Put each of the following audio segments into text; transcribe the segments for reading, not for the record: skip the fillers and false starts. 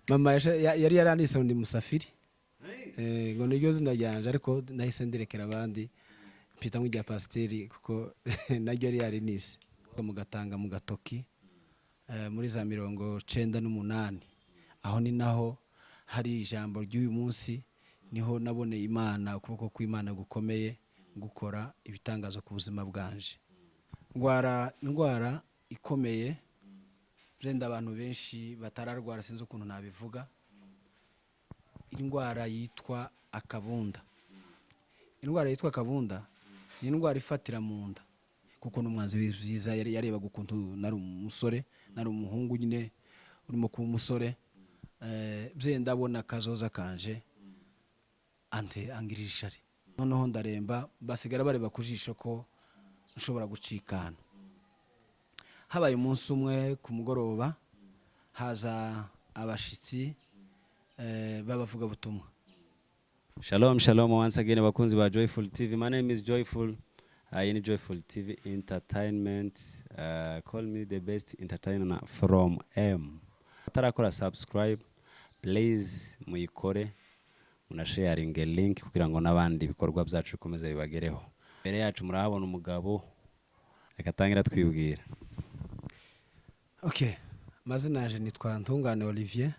mama yari yarandise ndi musafiri ngo niryo zina ryanje ariko nahise ndirekera abandi mpita nk'ijya pasiteri kuko naryo yari nise mu gatanga mu gatoki muri za 98 aho ni naho hari ijambo ry'uyu munsi niho naboneye Imana ukuboko kw'Imana gukomeye gukora ibitangazo ku buzima bwanje indwara ikomeye zenda abantu benshi batararwara sinzi ukuntu nabivuga indwara yitwa akabunda. Indwara yitwa akabunda ni indwara ifatira mu nda kuko n'umwanzi w'ivyiza yareba gukuntu nari umusore nari umuhungu nyine urimo kuba umusore byenda abona kazoza kanje Yangiriye Ishari noneho ndaremba basigara bareba Kujisho ko nshobora gucikana. Habaye umunsi umwe ku mugoroba haza abashitsi babavuga butumwa. Shalom once again bakunzi ba Joyful TV. My name is Joyful. I am Joyful TV Entertainment. Call me the best entertainer from M. Tarakora subscribe please muyikore muna sharing link kugira ngo nabandi bikorwa byacu bikomeze bibagereho. Mbere yacu murahabona umugabo reka tangira twibwira. Okay, mazina yaje nitwa Ntungane Olivier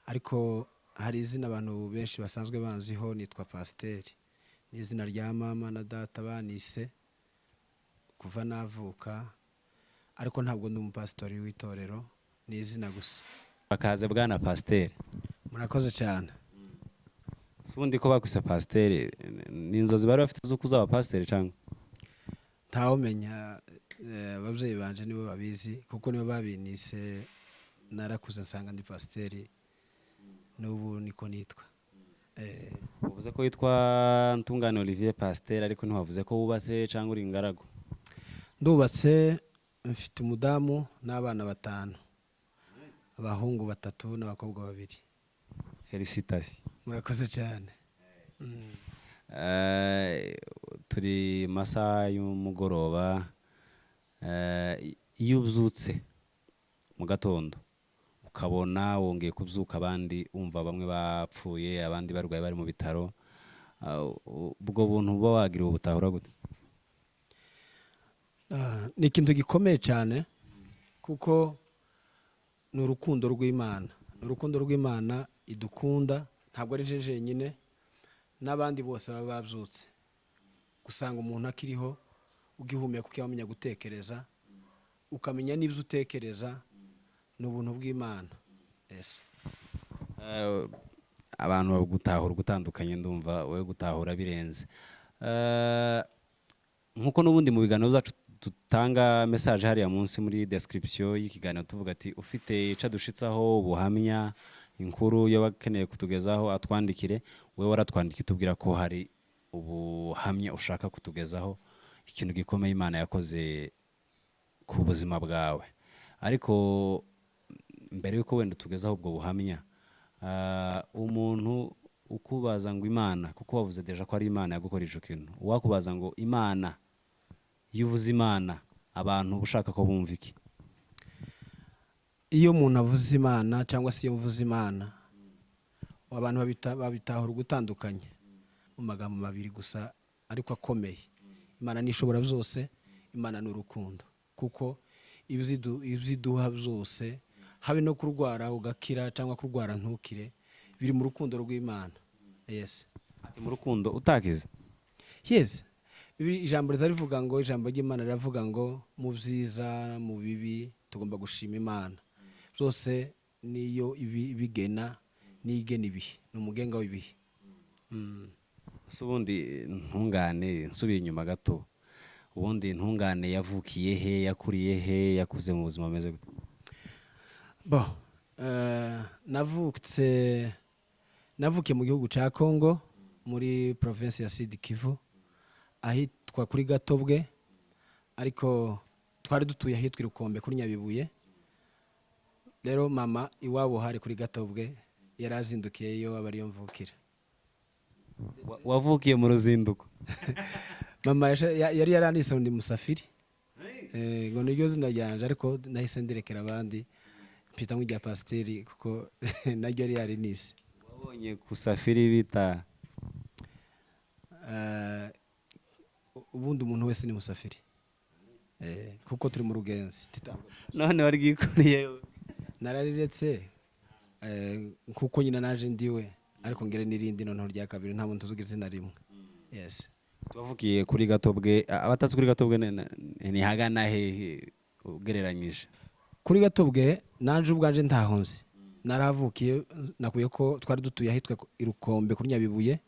ariko hari izina abantu benshi basanzwe banziho nitwa Pasiteri. Ni izina rya mama na data banise kuva navuka ariko ntabwo ndi umupasitori w'itorero ni izina gusa. Bakaze bwana Pasiteri. Murakoze cyane. Subundi ko bakwise Pasiteri ni inzozi bari bafite zo kuzaba Pasiteri cyangwa ntaho menya ababyeyi banje nibo babizi kuko nibo babinise narakuze nsanga ndi Pasiteri n'ubu niko nitwa. Uvuze ko yitwa Ntungane Olivier Pasiteri ariko ntiwavuze ko wubatse cyangwa uri ingaragu. Ndubatse mfite umudamu n'abana 5 abahungu 3 n'abakobwa 2. Félicitations. Murakoze cyane. Turi masaha y'umugoroba iyo ubyutse mu gatondo ukabona wongeye kubyuka abandi umva bamwe bapfuye abandi barwaye bari mu bitaro ubwo buntu buba wagira ubutahura gute? Ni ikintu gikomeye cyane kuko ni urukundo rw'Imana. Ni urukundo rw'Imana idukunda ntabwo ari jeje nyine n'abandi bose baba babyutse gusanga umuntu akiriho ugihumeka ukiyamenya gutekereza ukamenya n'ibyo utekereza n'ubuntu bw'Imana. Yes. Abantu bagutahura gutandukanye ndumva wowe gutahura birenze. Nkuko n'ubundi mu biganiro byacu tutanga message hariya munsi muri description y'ikiganiro tuvuga ati ufite ica dushitsaho ubuhamya inkuru yo bakeneye kutugezaho atwandikire. Wewe waratwandikiye tubwira ko hari ubuhamya ushaka kutugezaho ikintu gikomeye Imana yakoze ku buzima bwawe. Ariko mbere yuko wenda tugezaho ubwo buhamya umuntu ukubaza ngo Imana kuko wavuze deja ko ari Imana yagukora ico kintu wakubaza ngo Imana yuvuze Imana abantu ushaka ko bumva iki? Iyo umuntu avuze Imana cyangwa se iyo uvuze Imana abantu babitahura gutandukanye mu magambo mabiri gusa ariko akomeye. Imana nishobora byose, Imana n'urukundo kuko ibyiduha byose habe no kurwara ugakira cyangwa kurwara ntukire biri mu rukundo rw'Imana. Yes. Ati mu rukundo utakize? Yes. Ijambo rivuga ngo ijambo ry'Imana riravuga ngo mu byiza mu bibi tugomba gushima Imana. Byose niyo ibigena nigena ibihe n'umugenga w'ibihe. Ubundi Ntungane nsubiye inyuma gato ubundi Ntungane yavukiye he yakuriye he yakuze mu buzima bumeze gute? Navukiye mu gihugu cya Congo muri province ya Sud Kivu ahitwa kuri Gatobwe ariko twari dutuye ahitwa Rukombe kuri Nyabibuye. Rero mama iwabo hari kuri Gatobwe yarazindukiye yo abariyo mvukira. Wavukiye mu ruzinduko? Mama yari yarandise ndi musafiri ngo niryo zina ryanje ariko nahise ndirekera abandi mpita nk'irya pasiteri kuko naryo yari nise. wabonye kusafiri bita Ubundi umuntu wese ni musafiri kuko turi mu rugenzi. none waryikoreye Narariretse kuko nyina naje ndiwe ariko ngere n'irindi noneho rya kabiri nta muntu tuzugira izina rimwe. Yes. tuvugiye kuri Gatobwe, abatazi kuri Gatobwe ni hagana he ugereranyije? Kuri Gatobwe nanje ubwanje ntahonze, naravukiye nakuye ko twari dutuye ahitwa Irukombe kuri Nyabibuye,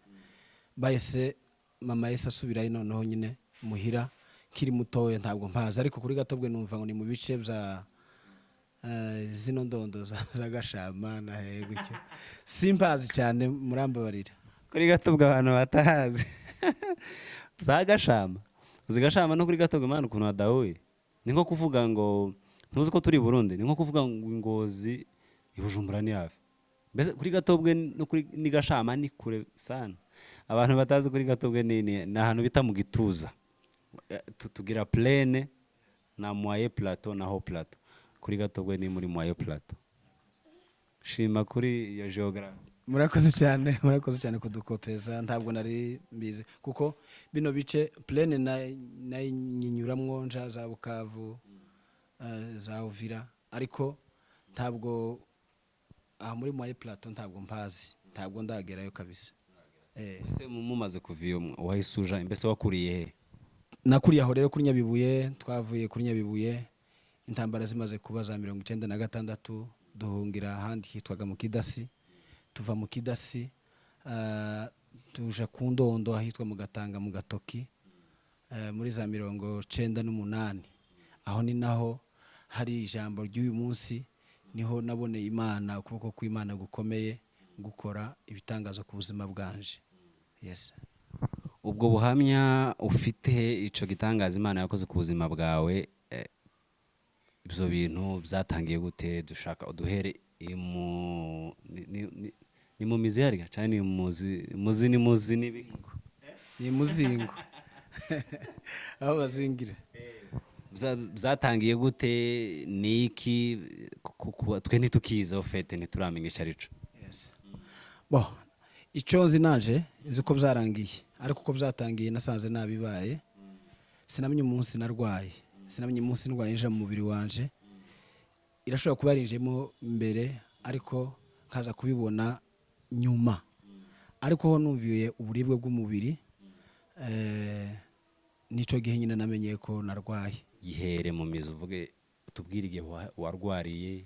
bahise mama yese asubirayo noneho nyine muhira kiri mutoye ntabwo mpaza, ariko kuri Gatobwe numva ngo ni mu bice bya zino ndondo za Gashama na gutyo simpazi cyane, murambabarira. Kuri Gatobwe abantu batahazi za Gashama, uzi Gashama no kuri Gatobwe mana ukuntu hadahuye, ni nko kuvuga ngo ntuzi ko turi Burundi, ni nko kuvuga ngo Ngozi ibujumbura ni hafi, mbese kuri Gatobwe no kuri ni Gashama ni kure sana. Abantu batazi kuri Gatobwe ni ahantu bita mu gituza, tugira plaine na moyen plateau na haut plateau. Kuri Gatobwe ni muri moyen plateau. Shima kuri iyo geography. Murakoze cyane kudukopeza, ntabwo nari mbizi kuko bino bice plaine na nyinyuramwo nja za Bukavu za Uvira, ariko ntabwo aha muri moyen plateau ntabwo mpazi, ntabwo ndagerayo kabisa. Ese mumaze kuviyo wahisuja, mbese wakuriye he? Nakuriye aho rero kuri Nyabibuye, twavuye kuri Nyabibuye intambara zimaze kuba za 1996 duhungira ahandi hitwaga mu Kidasi, tuva mu Kidasi tuja ku Ndondo ahitwa mu Gatanga mu Gatoki muri za 1998. Aho ni naho hari ijambo ry'uyu munsi, niho naboneye Imana, ukuboko kw'Imana gukomeye gukora ibitangazo ku buzima bwanje. Yes. Ubwo buhamya ufite ico gitangaza Imana yakoze ku buzima bwawe, ibyo bintu byatangiye gute? Dushaka uduhere ni mu mizi yarga cyane, ni muzi ni muzingo aho bazingira. Byatangiye gute? Niki twe ntitukiza ofete ntituramenya Isharico? Yes. Bo icyo nzi nanje nzi ko byarangiye, ariko uko byatangiye nasanze nabibaye. Sinamenye umunsi narwaye, sinamenye umunsi ndwaye nje mu mubiri wanje. Irashobora kuba yarinjemo mbere ariko nkaza kubibona nyuma, ariko ho numviye uburibwe bw'umubiri, nico gihe nyine namenye ko narwaye. Gihere mu mizi uvuge, tubwire igihe warwariye,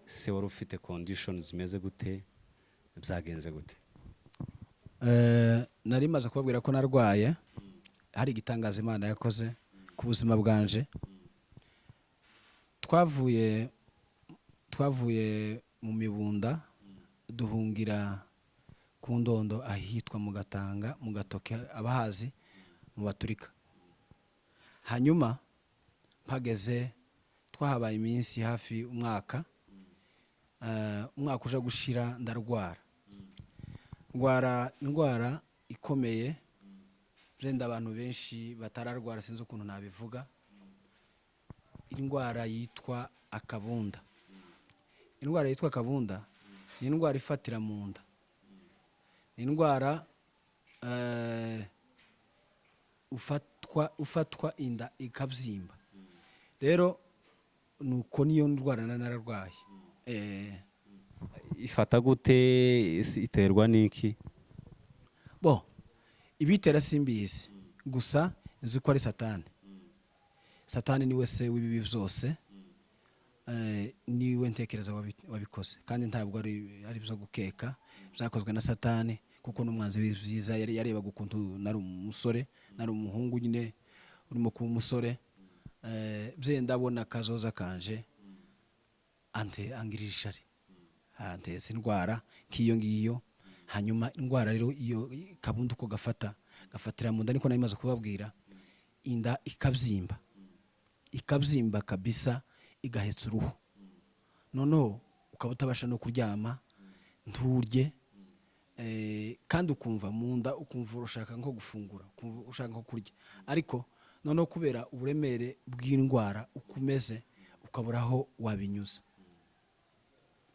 se wari ufite conditions zimeze gute, byagenze gute? Nari maze kubabwira ko narwaye, hari igitangaza Imana yakoze ku buzima bwanje. Twavuye mu Mibunda duhungira ku Ndondo ahitwa mu Gatanga mu Gatoke, abahazi mu Baturika. Hanyuma mpageze twahabaye iminsi hafi umwaka uja gushira ndarwara indwara ikomeye, byenda abantu benshi batararwara sinzi ukuntu nabivuga. Indwara yitwa akabunda. Indwara yitwa akabunda ni indwara ifatira mu nda, ni indwara ufatwa inda ikabyimba. Rero nuko niyo ndwara nararwaye. Ifata gute? Iterwa niki? Bo ibitera simbizi, gusa nzi ko ari Satani. Satani niwe se w'ibibi byose, niwe ntekereza wabikoze, kandi ntabwo ari byo gukeka, byakozwe na Satani kuko n'umwanzi w'ibyiza yarebaga ukuntu nari umusore, nari umuhungu nyine urimo kuba umusore, byenda abona kazoza kanje angirira ishari, anteza indwara nk'iyo ngiyo. Hanyuma indwara rero iyo kabunda uko gafatira mu nda, niko nari maze kubabwira, inda ikabyimba kabisa, igahetsa uruhu, noneho ukaba utabasha no kuryama, nturye, kandi ukumva mu nda, ukumva ushaka nko gufungura, ukumva ushaka nko kurya, ariko noneho kubera uburemere bw'indwara ukumeze ukabura aho wabinyuza.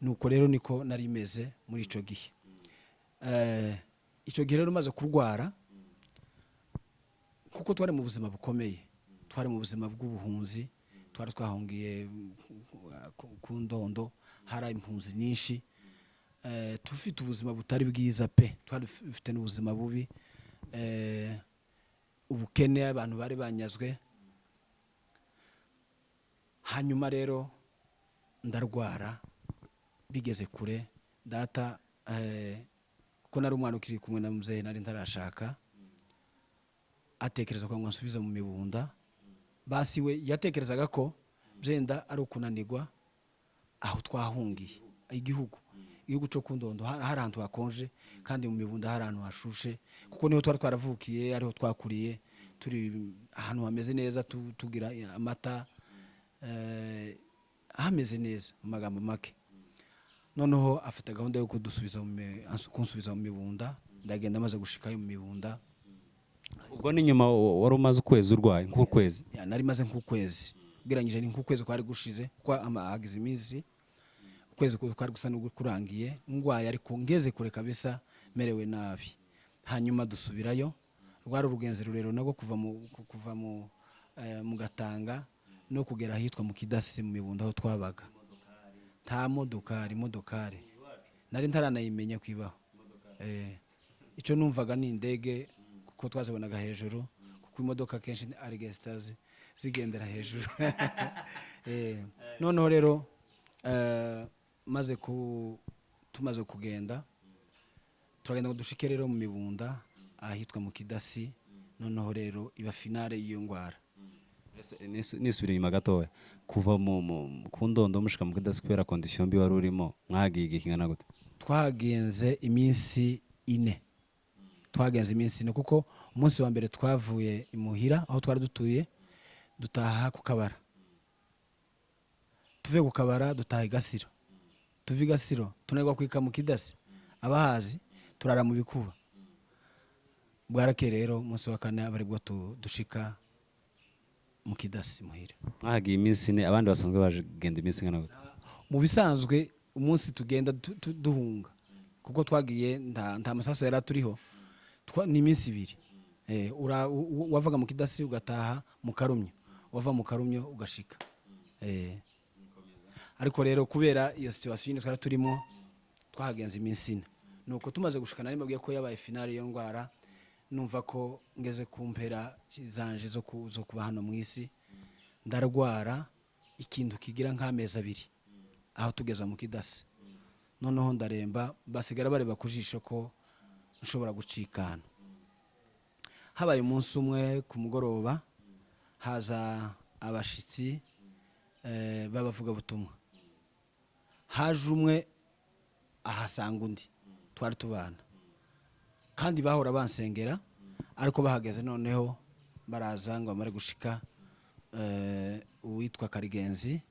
nuko rero niko nari meze muri ico gihe. Ico gihe rero maze kurwara kuko twari mu buzima bukomeye, twari mu buzima bw'ubuhunzi, twari twahungiye ku Ndondo, hari impunzi nyinshi, tufite ubuzima butari bwiza pe, twari dufite n'ubuzima bubi, ubukene, abantu bari banyazwe. Hanyuma rero ndarwara bigeze kure, data kuko nari umwana ukiri kumwe na muzeye, nari ntarashaka, atekereza ko nsubiza mu Mibunda. Basi we yatekerezaga ko byenda ari ukunanirwa aho twahungiye igihugu cyo ku Ndondo, hari ahantu hakonje kandi mu Mibunda hari ahantu hashushe, kuko niho twari twaravukiye, ariho twakuriye, turi ahantu hameze neza, tugira amata, hameze neza mu magambo make. Noneho afite gahunda yo kunsubiza mu Mibunda, ndagenda maze gushikayo mu Mibunda. Ubwo ni nyuma wari umaze ukwezi urwaye, nk'ukwezi? Nari maze nk'ukwezi, geranyije ni nk'ukwezi kwari gushize, kwa hagize imizi, ukwezi kwari gusa n'ukurangiye ngwaye, ariko ngeze kure kabisa, merewe nabi. Hanyuma dusubirayo, rwari urugenzi rurero nago kuva mu Gatanga no kugera ahitwa mu Kidasi mu Mibunda aho twabaga. Nta modokari nari ntaranayimenya kwibaho. Ico numvaga ni indege, kuko twazibonaga hejuru, kuko imodoka kenshi ari gestazi zigendera hejuru. Noneho rero tumaze kugenda, turagenda ngo dushike rero mu Mibunda ahitwa mu Kidasi. Noneho rero iba finale y'iyo ngwara. Nisubira inyuma gatoya, kuva ku Ndondo mushika mu Kidasi kubera condition mbi wari urimo, mwagiye igihe kingana gute? Twagenze iminsi 4. Twagenze iminsi 4 kuko umunsi wa mbere twavuye imuhira aho twari dutuye, dutaha ku Kabara. Tuve ku Kabara dutaha Gasiro. Tuvi Gasiro tunegwa kwika mu Kidasi, abahazi turara mu Bikuba. Bwarake rero umunsi wa 4 abari bwo dushika mu Kidasi muhira. Mwagiye iminsi 4, abandi basanzwe bagenda iminsi ngana gute? Mu bisanzwe umunsi tugenda duhunga, kuko twagiye nta masaso yari turiho, ni iminsi 2. Wavaga mu Kidasi ugataha mu Karumyo, wava mu Karumyo ugashika. Ariko rero kubera iyo situation twari turimo, twahagenze iminsi 4. Nuko tumaze gushikana nari mbabwiye ko yabaye finale yo ngwara, numva ko ngeze kumpera zanje zo kuba hano mu isi. Ndarwara ikintu kigira nk'amezi 2 aho tugeza mu Kidasi. Noneho ndaremba, basigara bareba Kujisho ko nshobora gucikana. Habaye umunsi umwe ku mugoroba, haza abashitsi babavuga butumwa. Haje umwe ahasanga undi, twari tubana kandi bahora bansengera, ariko bahageze noneho baraza ngo bamare gushika. Uwitwa Karigenzi,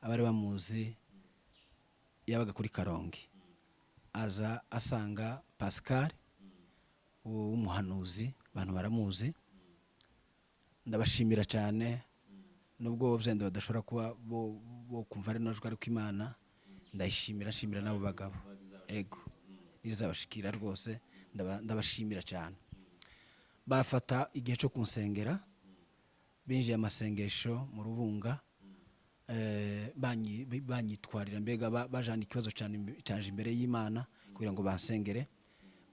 abari bamuzi, yabaga kuri Karongi, aza asanga Pascal w'umuhanuzi, abantu baramuzi. Ndabashimira cyane, nubwo byenda badashobora kuba bo kumva ari najwe, ariko Imana ndayishimira nabo bagabo. Ego nizabashikira rwose, ndabashimira cyane. Bafata igihe cyo kunsengera, binjiye amasengesho mu Rubunga, banyitwarira, mbega bajana ikibazo cyane imbere y'Imana kugira ngo bansengere.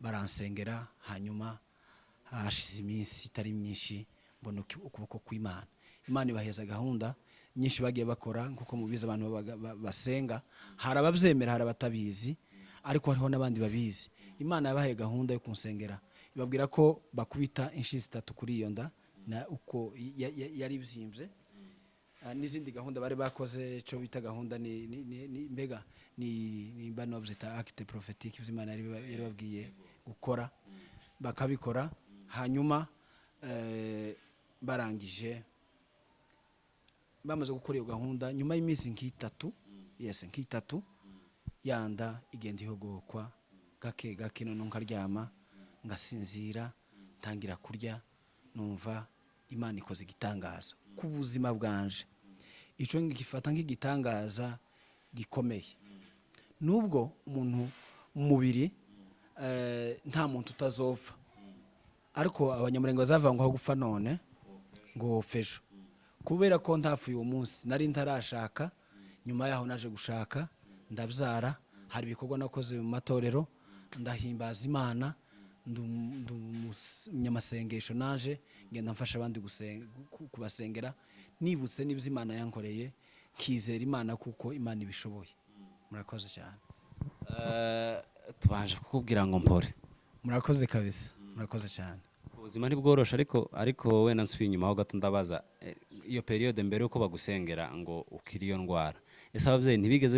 Baransengera, hanyuma hashize iminsi itari myinshi mbona ukuboko kw'Imana. Imana ibaheza gahunda nyinshi bagiye bakora, nkuko mubizi abantu basenga, hari ababyemera, hari abatabizi, ariko hariho n'abandi babizi. Imana yabahaye gahunda yo kunsengera, ibabwira ko bakubita inshyi 3 kuri iyo nda, na uko yari byimbye. N'izindi gahunda bari bakoze, cyo bita gahunda mbega ni bano byita acte prophétique, Imana yari babwiye gukora, bakabikora. Hanyuma barangije, bamaze gukora iyo gahunda, nyuma y'iminsi nk'itatu, yanda igenda ihogokwa gake gake. None nkaryama ngasinzira, ntangira kurya, numva Imana ikoze igitangaza ku buzima bwanje. Ico ngifata nk'igitangaza gikomeye. nubwo umuntu mu mubiri nta muntu utazopfa, ariko abanyamurenge bazavuga ngo aho gupfa none ngo wopfa ejo. Kubera ko ntapfuye uwo munsi, nari ntarashaka, nyuma yaho naje gushaka ndabyara, hari ibikorwa nakoze mu matorero, ndahimbaza Imana, umunyamasengesho, naje ngenda mfasha abandi kubasengera, nibutse n'ibyo Imana yankoreye, kizera Imana kuko Imana ibishoboye. Murakoze cyane. Tubanje kukubwira ngo mpore. Murakoze kabisa, murakoze cyane. Ubuzima ntibworosha, ariko wenda nsubiye inyuma ho gato ndabaza, iyo periode mbere uko bagusengera ngo ukiri iyo ndwara, ese ababyeyi ntibigeze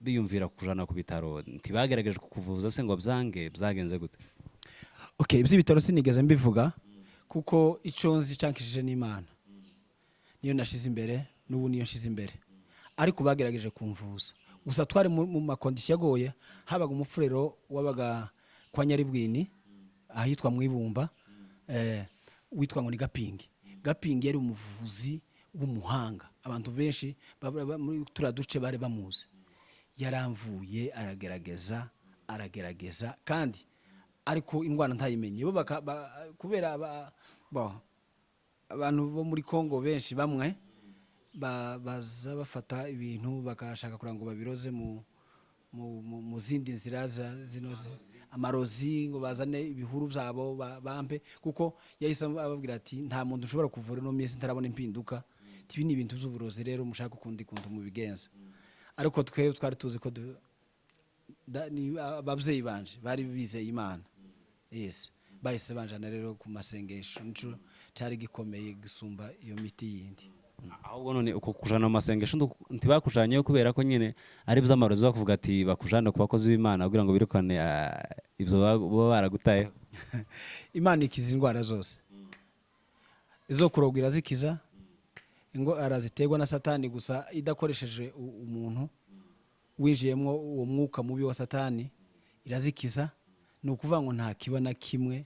biyumvira kujana ku bitaro, ntibagerageje kukuvuza se ngo byange, byagenze gute? Okay, iby'ibitaro sinigeze mbivuga kuko icyo nzi cyankishije n'Imana niyo nashize imbere, n'ubu niyo nshize imbere, ariko bagerageje kumvuza. Gusa twari mu makondisiyo agoye, habaga umufurero wabaga kwa Nyaribwini ahitwa mu Ibumba, witwa ngo ni Gapingi. Gapingi yari umuvuzi w'umuhanga, abantu benshi muri turaduce bari bamuzi. Yaramvuye aragerageza kandi ariko indwara ntayimenye. Bo kubera abantu bo muri Kongo benshi bamwe baza bafata ibintu bakashaka kugira ngo babiroze mu zindi nzira zinoze, amarozi ngo bazane ibihuru byabo bampe, kuko yahise ababwira ati nta muntu ushobora kuvura no minsi ntarabona impinduka, ibi ni ibintu by'uburozi rero mushaka ukundi kuntu mu bigenza. Ariko twe twari tuzi ko ababyeyi banje bari bizeye Imana. Yes, bahise banjana rero ku masengesho, nico cyari gikomeye gisumba iyo miti yindi. Ahubwo none uko kujana mu masengesho ntibakujanye kubera ko nyine ari by'amarozi bakuvuga ati bakujana ku bakozi b'Imana kugira ngo birukane ivyo baba baragutayeho? Imana ikiza indwara zose, izo kurogwira zikiza, ingo araziterwa na Satani, gusa idakoresheje umuntu winjiyemwo uwo mwuka mubi wa Satani irazikiza. Ni ukuvuga ngo nta kiba na kimwe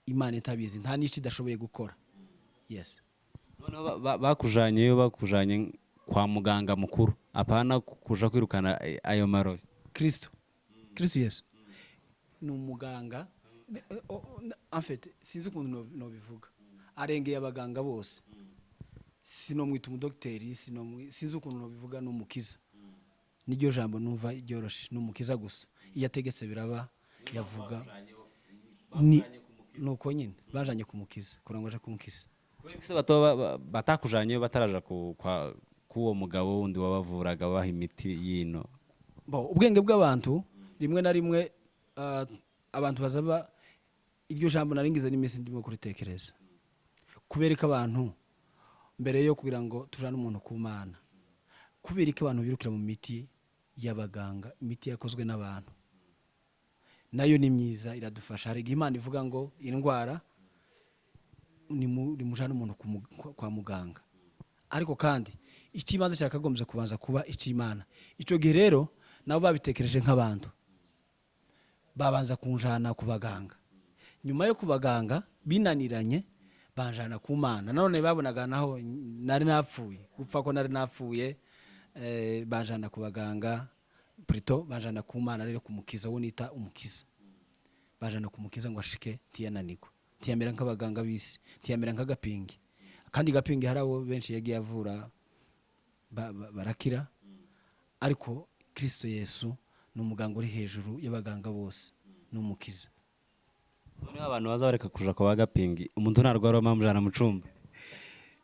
Imana itabizi, nta n'icyo idashoboye gukora. Yes. Bakujanye kwa muganga mukuru, apana kuja kwirukana ayo marozi. Kristo Yesu ni umuganga. En fait sinzi ukuntu no bivuga, arengeye abaganga bose, sino mwita umudokiteri, sinzi ukuntu no bivuga, n'umukiza. Niryo jambo numva iryoroshe, n'umukiza gusa. Iyo ategetse biraba, yavuga nuko nyine bajanye kumukiza, kurangoje kumukiza. Kwese batakujanye bataraja kuwo mugabo wundi wabavuraga baha imiti yino. Ubwenge bw'abantu rimwe na rimwe abantu bazaba iryo jambo naringize n'imisi ndimo kuritekereza, kubereka abantu mbere yo kugira ngo tujane umuntu ku Mana, kubereka abantu birukira mu miti y'abaganga, imiti yakozwe n'abantu, nayo ni myiza, iradufasha. Hari Imana ivuga ngo indwara ni mujana umuntu kwa muganga, ariko kandi ikibanza cyakagombye kubanza kuba ic'Imana. Ico gihe rero nabo babitekereje nk'abantu, babanza kunjana ku baganga. Nyuma yo kubaganga binaniranye, banjana ku Mana. None babonaga naho nari napfuye, gupfa ko nari napfuye, banjana ku baganga, plutôt banjana ku Mana, rero kumukiza wo nita umukiza. Banjana kumukiza ngo ashike tiyananirwa, tiyamera nk'abaganga bisi, tiyamera nk'Agapingi. Kandi Gapingi harabo benshi yagiye avura barakira, ariko Kristo Yesu ni umuganga uri hejuru y'abaganga bose, ni umukiza. None abantu bazabareka kuja kwa Gapingi, umuntu narwara bamujana mu cumba.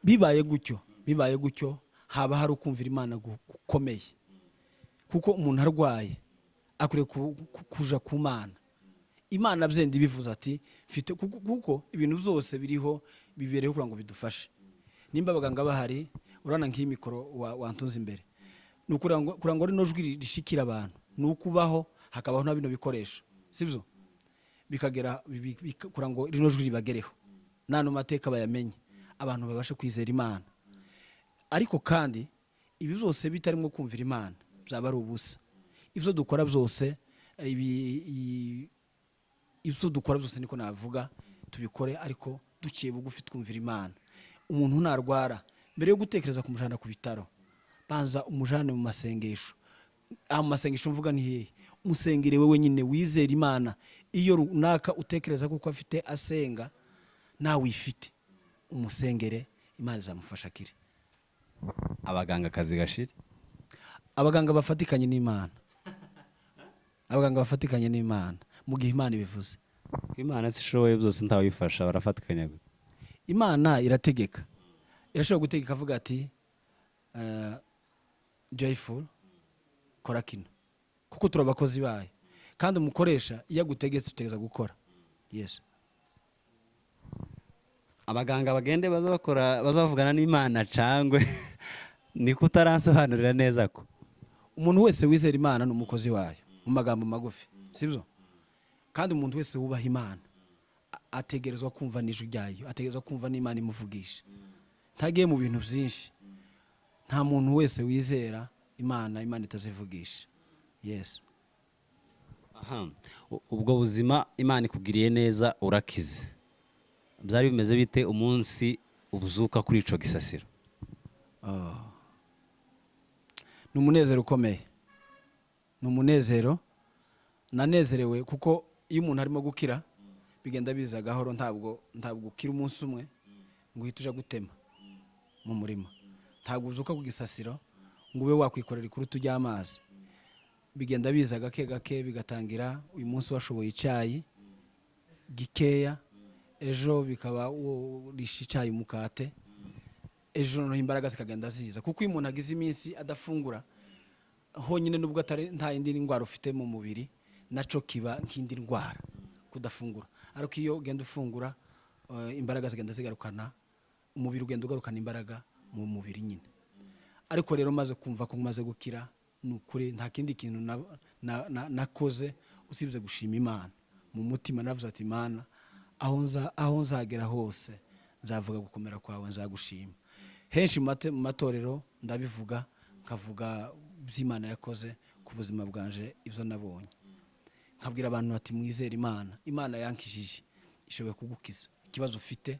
Bibaye gutyo haba hari ukumvira Imana gukomeye, kuko umuntu arwaye akure kuja ku Mana. Imana byendi bivuze ati mfite, kuko ibintu byose biriho bibereho kugira ngo bidufashe. Nimba abaganga bahari, urana nk'iyi mikoro wantunze imbere, kugira ngo rino jwi rishikira abantu, nukubaho hakabaho na bino bikoresho, sibyo bikagera kugira ngo rino jwi ribagereho, nano mateka bayamenye, abantu babashe kwizera Imana. Ariko kandi ibi byose bitarimo kumvira Imana byaba ari ubusa. Ibyo dukora byose niko navuga, tubikore ariko duciye bugufi twumvira Imana. Umuntu narwara, mbere yo gutekereza kumujana ku bitaro, banza umujane mu masengesho, mu masengesho mvuga ni hehe? Musengere wewe nyine wizera Imana. Iyo runaka utekereza kuko afite asenga nawe ifite, umusengere, Imana izamufasha kire. Abaganga kazi gashira, abaganga bafatikanye n'Imana, abaganga bafatikanye n'Imana mu gihe Imana ibivuze. Imana sishoboye byose ntawifasha, barafatikanya. Imana irategeka, irashobora gutegeka avuga ati joyful kora kino, kuko turabakozi bayo, kandi umukoresha iyo agutegetse utegeza gukora. Yes. Abaganga bagende bazavugana n'Imana cangwe niko utaransobanurira neza ko umuntu wese wizera Imana n'umukozi wayo mu magambo magufi, sibyo? Kandi umuntu wese wubaha Imana ategerezwa kumva n'ijwi ryayo, ategerezwa kumva n'Imana imuvugisha, ntagiye mu bintu byinshi. Nta muntu wese wizera Imana itazivugisha. Yes. Aha, ubwo buzima Imana ikugiriye neza, urakize, byari bimeze bite umunsi ubuzuka kuri ico gisasiro? Ni umunezero ukomeye, ni umunezero nanezerewe, kuko iyo umuntu arimo gukira bigenda biza gahoro, ntabwo ukira umunsi umwe ngo uhite uja gutema mu murima, ntabwo uzuka ku gisasiro ngo ube wakwikorera ikurutu ry'amazi. Bigenda biza gake gake, bigatangira uyu munsi washoboye icyayi gikeya, ejo bikaba urisha icyayi umukate, ejo noneho imbaraga zikagenda ziza, kuko iyo umuntu agize iminsi adafungura honyine, nubwo nta yindi ndwara ufite mu mubiri, naco kiba nk'indi ndwara kudafungura. Ariko iyo ugenda ufungura, imbaraga zigenda zigarukana, umubiri ugenda ugarukana imbaraga mu mubiri nyine. Ariko rero maze kumva ko maze gukira, nukuri nta kindi kintu nakoze usibye gushima Imana. Mu mutima navuze ati Imana, aho nzagera hose nzavuga gukomera kwawe, nzagushima. Henshi mu matorero ndabivuga, nkavuga by'Imana yakoze ku buzima bwanje, ibyo nabonye, nkabwira abantu ati mwizere Imana. Imana yankishije, ishoboye kugukiza ikibazo ufite,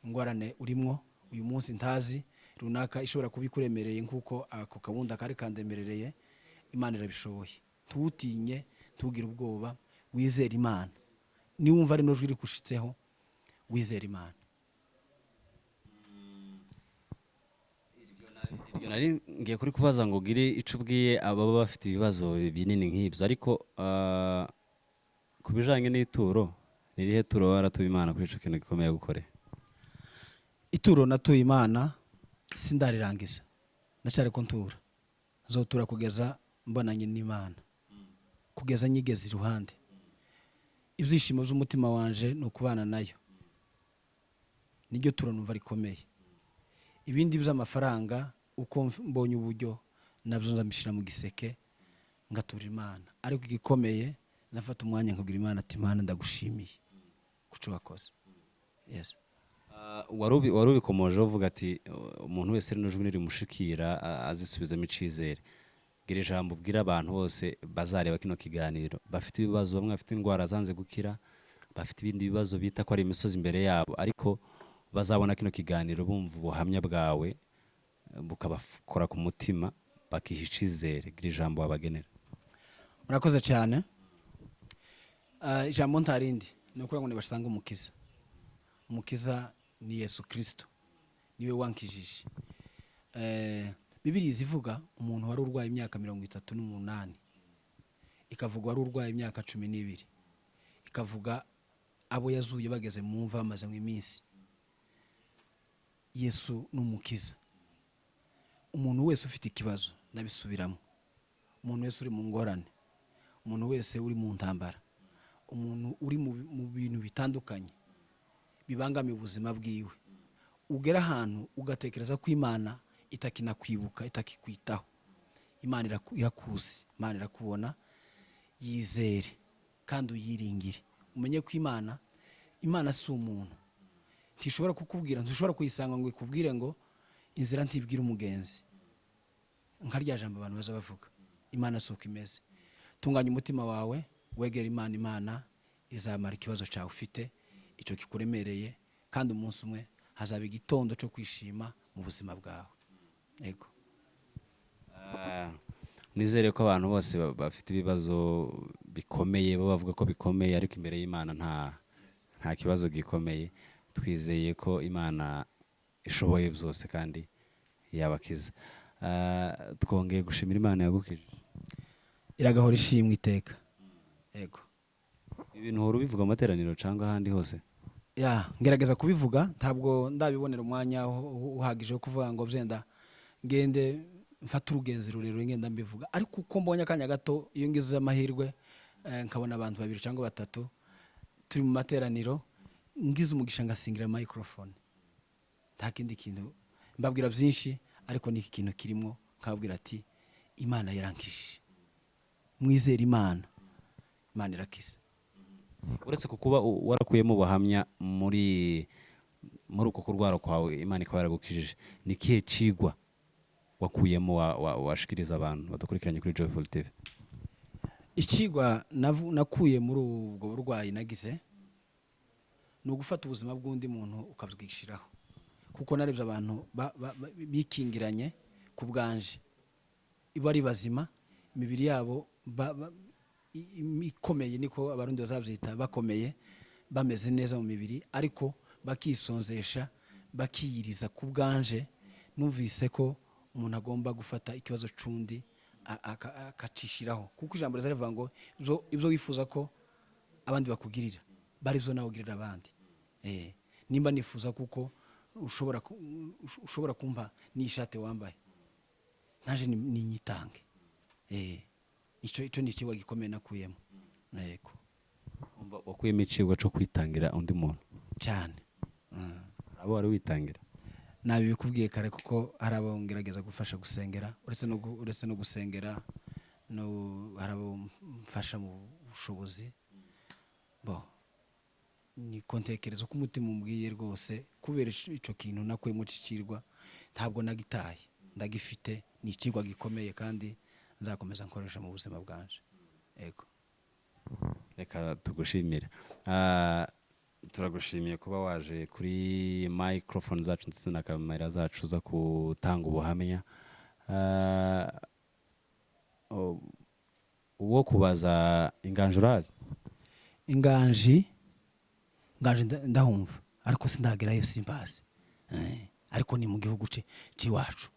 ingorane urimo uyu munsi ntazi runaka ishobora kubikuremereye, nkuko ako kabunda kari kandemerereye. Imana irabishoboye, tuwutinye, tugira ubwoba, wizere Imana. Niwumva ari nojwi rikushitseho, wizere Imana. Iryo nari ngiye kuri kubaza ngo gire ico ubwiye ababa bafite ibibazo binini nk'ibyo. Ariko kubijanye n'ituro, nirihe turo waratuye Imana kuri ico kintu gikomeye gukore? Ituro natuye Imana sindarirangiza, ndacyari ko ntura, nzotura kugeza mbonanye n'Imana, kugeza nyigeze iruhande. Ibyishimo by'umutima wanje ni ukubana nayo, niryo turo numva rikomeye. Ibindi by'amafaranga uko mbonye uburyo nabyo nzambishira mu giseke ngatura Imana. Ariko igikomeye nafata umwanya nkabwira Imana ati Imana ndagushimiye kuco wakoze. Yes. Wari ubikomoje uvuga ati umuntu wese n'ijwi nirimushikira azisubizamo icizere. Gira ijambo ubwira abantu bose bazareba kino kiganiro, bafite ibibazo, bamwe bafite indwara zanze gukira, bafite ibindi bibazo bita ko ari imisozi imbere yabo, ariko bazabona kino kiganiro bumva ubuhamya bwawe bukabakora ku mutima, bakiha icizere. Gira ijambo wabagenera. Murakoze cyane. Ijambo ntarindi ni ukuri ngo nibasanga umukiza. Umukiza ni Yesu Kristo, niwe wankijije. Bibiliya ivuga umuntu wari urwaye imyaka 38, ikavuga wari urwaye imyaka 12, ikavuga abo yazuye bageze mu mva bamaze mu iminsi. Yesu n'umukiza. Umuntu wese ufite ikibazo nabisubiramo, umuntu wese uri mu ngorane, umuntu wese uri mu ntambara, umuntu uri mu bintu bitandukanye bibangamiye ubuzima bwiwe, ugera ahantu ugatekereza ko Imana itakinakwibuka, itakikwitaho, Imana irakuzi, Imana irakubona, yizere kandi uyiringire. Umenye ko Imana si umuntu, ntishobora kukubwira, ntishobora kuyisanga ngo ikubwire ngo inzira ntibwira umugenzi. Nka rya jambo abantu baza bavuga, Imana si uko imeze. Tunganya umutima wawe, wegera Imana, Imana izamara ikibazo cyawe ufite, icyo kikuremereye, kandi umunsi umwe hazaba igitondo cyo kwishima mu buzima bwawe. Yego. nizere ko abantu bose bafite ibibazo bikomeye bo bavuga ko bikomeye ariko imbere y'Imana nta kibazo gikomeye. Twizeye ko Imana ishoboye byose kandi yabakiza. Twongeye gushimira Imana yagukije. iragahora ishimwe iteka. Yego. Ibintu uhora ubivuga amateraniro cyangwa ahandi hose? Ngerageza kubivuga, ntabwo ndabibonera umwanya uhagije wo kuvuga ngo byenda ngende mfata urugenzi rurerure ngenda mbivuga, ariko uko mbonye akanya gato iyo ngize amahirwe nkabona abantu babiri cyangwa batatu turi mu materaniro ngize umugisha ngasingira microphone, nta kindi kintu mbabwira byinshi, ariko niki kintu kirimo nkabwira ati Imana yarankije, mwizera Imana irakiza. Uretse kuba warakuyemo ubuhamya muri uko kurwara kwawe Imana ikaba yaragukijije, ni kihe cigwa wakuyemo washikiriza abantu badakurikiranye kuri Joyful TV? Icigwa nakuye muri ubwo burwayi nagize ni ugufata ubuzima bw'undi muntu ukabwishiraho, kuko narebye abantu bikingiranye ku bwanje, ibo ari bazima, imibiri yabo ikomeye, niko abarundi bazabyita, bakomeye, bameze neza mu mibiri, ariko bakisonzesha bakiyiriza ku bwanje. Numvise ko umuntu agomba gufata ikibazo cundi akacishiraho, kuko ijambo rivuga ngo ibyo wifuza ko abandi bakugirira bari byo nawe ugirira abandi. Nimba nifuza kuko ushobora kumpa n'ishate wambaye, naje ninyitange. Icyo ni ikigo gikomeye nakuyemo. Yego. Wakuyemo icigwa cyo kwitangira undi muntu cyane. Abo wari witangira? Nabikubwiye kare kuko hari abo ngerageza gufasha gusengera, uretse no gusengera hari abo mfasha mu bushobozi. Ni kontekerezo ko umutima umbwiye rwose, kubera ico kintu nakuyemo cicirwa ntabwo nagitaye, ndagifite. Ni ikigwa gikomeye kandi nzakomeza nkoresha mu buzima bwanje. Yego. Reka tugushimire. Turagushimiye kuba waje kuri microphone zacu ndetse na kamera zacu za gutanga ubuhamya. Uwo kubaza inganji urazi? Inganji ndahumva, ariko sindagerayo, simbazi. Ariko ni mu gihugu ciwacu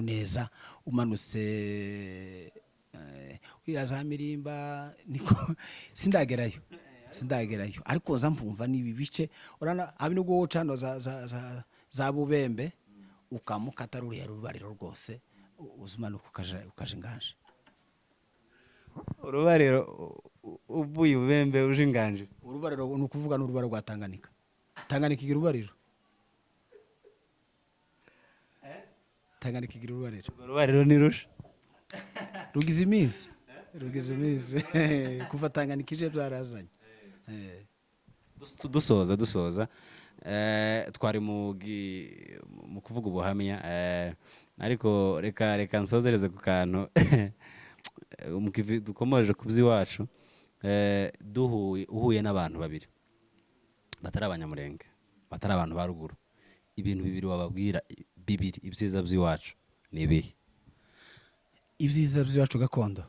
neza, umanutse za Mirimba, niko sindagerayo, ariko nza mpumva nibi bice. Urana abi nubwo wo cano za Bubembe ukamukata ruriya rubariro rwose, uzumanuka ukaje Inganji. Urubariro uvuye Bubembe uje Inganji? Urubariro ni ukuvuga n'urubariro rwa Tanganyika. Tanganyika igira urubariro. Tanganyika igira urubariro. Urubariro ni rusha. Rugize imizi kuva Tanganyika ije byarazanye. Dusoza twari mu kuvuga ubuhamya, ariko reka nsozereze ku kantu dukomeje ku by'iwacu. Uhuye n'abantu babiri batari abanyamurenge, batari abantu ba ruguru, ibintu bibiri wababwira, bibiri ibyiza by'iwacu ni ibihe? Ibyiza by'iwacu gakondo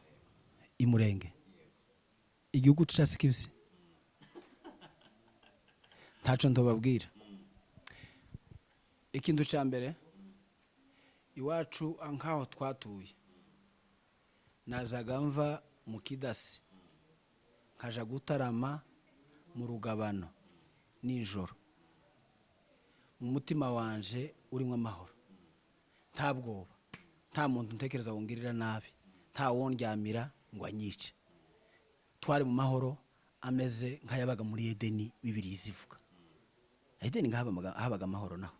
imurenge, igihugu cyose kibisi, ntaco ndobabwira. Ikintu cya mbere, iwacu nkaho twatuye, nazaga mva mu Kidasi nkaja gutarama mu Rugabano nijoro, mu mutima wanje urimo amahoro, nta bwoba, nta muntu ntekereza wongirira nabi, nta wondyamira ngo anyice. Twari mu mahoro ameze nkayabaga muri Edeni, Bibiliya izivuga. Edeni habaga amahoro naho.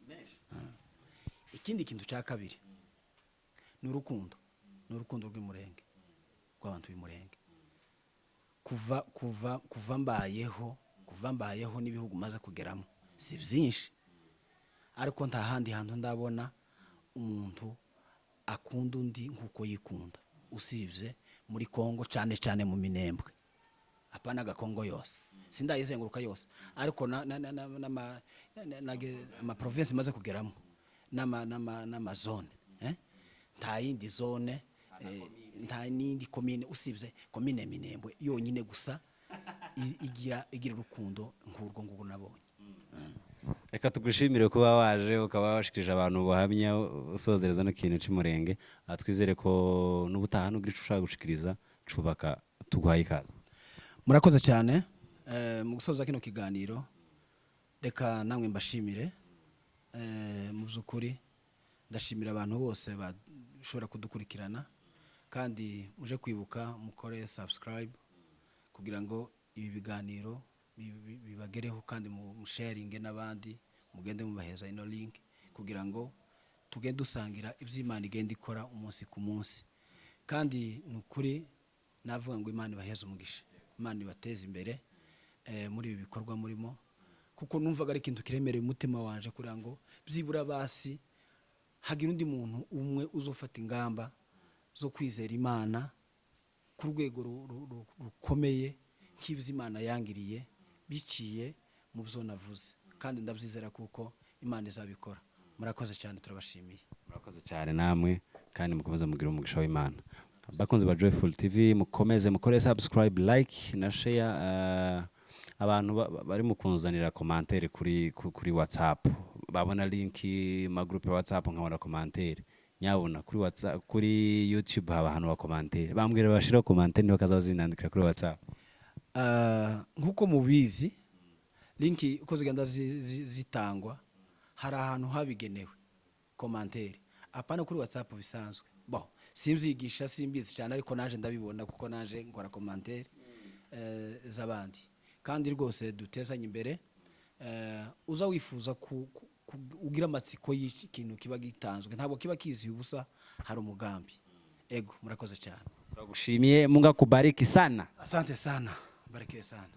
Ikindi kintu cya kabiri ni urukundo rw'imurenge, rw'abantu b'imurenge. Kuva mbayeho n'ibihugu maze kugeramo si byinshi, ariko nta handi hantu ndabona umuntu akunda undi nk'uko yikunda, usibye muri Kongo, cyane mu Minembwe. Apana Gakongo yose, sindayizenguruka yose, ariko ama province maze kugeramo n'amazone, nta yindi zone nta nindi komine usibye komine Minembwe yonyine gusa igira urukundo nk'urwo ngugo nabonye. Reka tugushimire kuba waje ukaba washikirije abantu ubuhamya usozereza no kintu c'umurenge. Twizere ko n'ubutaha nugira ushaka gushikiriza cubaka tugwaye ikaze. Murakoze cyane mu gusoza kino kiganiro. Reka namwe mbashimire mu by'ukuri ndashimira abantu bose bashobora kudukurikirana kandi muje kwibuka mukore subscribe kugira ngo ibi biganiro bibagereho kandi mu sharing n'abandi mugende mubaheza ino link kugira ngo tugende dusangira iby'Imana igenda ikora umunsi ku munsi. Kandi nukuri navuga ngo Imana ibaheze umugisha, Imana ibateze imbere muri ibi bikorwa murimo, kuko numvaga ari ikintu kiremereye umutima wanje kugira ngo byibura basi hagira undi muntu umwe uzofata ingamba zo kwizera Imana ku rwego rukomeye nk'iby'Imana yangiriye biciye mu byo navuze, kandi ndabyizera kuko Imana izabikora. Murakoze cyane, turabashimiye. Murakoze cyane namwe kandi mukomeze mugira umugisha w'Imana. Bakunze ba Joyful TV mukomeze mukore subscribe, like na share. Abantu bari mu kunzanira commentaire kuri WhatsApp babona link ma groupe ya WhatsApp nkabona commentaire nyabona kuri WhatsApp, kuri YouTube haba hano ba commentaire bambwira bashira commentaire niho kazazinandikira kuri WhatsApp. Nkuko mubizi link uko zigenda zitangwa hari ahantu habigenewe commentaire, apana kuri WhatsApp bisanzwe. Bon, simzigisha simbizi cyane ariko naje ndabibona kuko naje ngora commentaire z'abandi, kandi rwose dutezanye imbere. Uza wifuza ugira amatsiko y'ikintu kiba gitanzwe, ntabwo kiba kiziye ubusa, hari umugambi. Ego, murakoze cyane. Turagushimiye, Mungu akubariki sana. Asante sana, barikiwe sana.